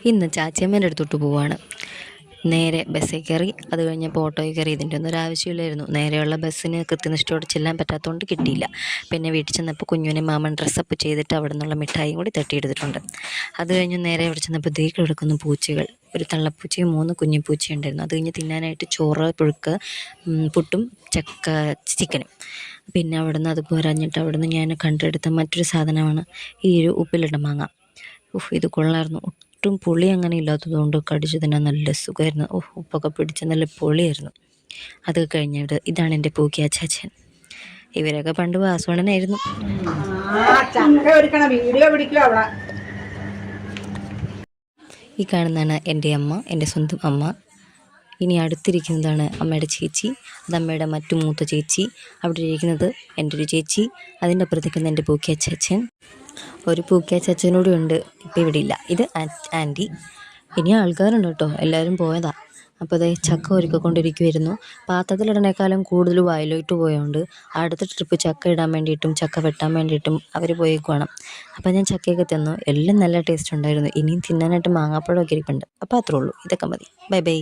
ഇന്ന് ചാച്ചിയമ്മേൻ്റെ അടുത്തോട്ട് പോവാണ്. നേരെ ബസ്സിൽ കയറി, അത് കഴിഞ്ഞപ്പോൾ ഓട്ടോയിൽ കയറി. ഇതിൻ്റെ ഒന്നും ഒരാവശ്യമില്ലായിരുന്നു. നേരെയുള്ള ബസ്സിന് കൃത്യനിഷ്ഠയോടെ ചെല്ലാൻ പറ്റാത്തതുകൊണ്ട് കിട്ടിയില്ല. പിന്നെ വീട്ടിൽ ചെന്നപ്പോൾ കുഞ്ഞുവിനെ മാമൻ ഡ്രസ്സപ്പ് ചെയ്തിട്ട് അവിടെ നിന്നുള്ള മിഠായിയും കൂടി തട്ടിയെടുത്തിട്ടുണ്ട്. അത് കഴിഞ്ഞ് നേരെ അവിടെ ചെന്നപ്പോൾ ദേ കിടക്കുന്ന പൂച്ചകൾ. ഒരു തള്ളപ്പൂച്ചയും 3 കുഞ്ഞിപ്പൂച്ചയും ഉണ്ടായിരുന്നു. അത് കഴിഞ്ഞ് തിന്നാനായിട്ട് ചോറ്, പുഴുക്ക്, പുട്ടും ചിക്കനും. പിന്നെ അവിടുന്ന് അത് പോരാഞ്ഞിട്ട് അവിടുന്ന് ഞാൻ കണ്ടെടുത്ത മറ്റൊരു സാധനമാണ് ഈ ഒരു ഉപ്പിലിട്ട മാങ്ങ. ഇത് കൊള്ളായിരുന്നു. ഒട്ടും പുളി അങ്ങനെ ഇല്ലാത്തതുകൊണ്ട് കടിച്ചു തിന്നാൻ നല്ല സുഖമായിരുന്നു. ഉപ്പൊക്കെ പിടിച്ച് നല്ല പൊളിയായിരുന്നു. അത് കഴിഞ്ഞിട്ട് ഇതാണ് എൻ്റെ പൂക്കി അച്ചാച്ചൻ. ഇവരൊക്കെ പണ്ട് വാസവണ്ണനായിരുന്നു. ഈ കാണുന്നതാണ് എൻ്റെ അമ്മ, എൻ്റെ സ്വന്തം അമ്മ. ഇനി അടുത്തിരിക്കുന്നതാണ് അമ്മയുടെ ചേച്ചി. അത് അമ്മയുടെ മറ്റു മൂത്ത ചേച്ചി. അവിടെ ഇരിക്കുന്നത് എൻ്റെ ഒരു ചേച്ചി. അതിൻ്റെ അപ്പുറത്തേക്കുന്ന എൻ്റെ പൂക്കി അച്ചാച്ചൻ. ഒരു പൂക്കി അച്ചാച്ചനോടും ഉണ്ട്, ഇപ്പം ഇവിടെ ഇല്ല. ഇത് ആൻറ്റി. ഇനി ആൾക്കാരുണ്ട് കേട്ടോ, എല്ലാവരും പോയതാ. അപ്പോൾ അതേ ചക്ക ഒരുക്കിക്കൊണ്ടിരിക്കുമായിരുന്നു. പാത്രത്തിലിടണേക്കാളും കൂടുതൽ വയലോട്ട് പോയതുകൊണ്ട് അടുത്ത ട്രിപ്പ് ചക്ക ഇടാൻ വേണ്ടിയിട്ടും ചക്ക വെട്ടാൻ വേണ്ടിയിട്ടും അവർ പോയേക്കുവാണ്. അപ്പോൾ ഞാൻ ചക്കയൊക്കെ തിന്നു. എല്ലാം നല്ല ടേസ്റ്റ് ഉണ്ടായിരുന്നു. ഇനിയും തിന്നാനായിട്ട് മാങ്ങാപ്പഴമൊക്കെ ഇരിപ്പുണ്ട്. അപ്പോൾ അത്രേ ഉള്ളൂ. ഇതൊക്കെ മതി. Bye bye.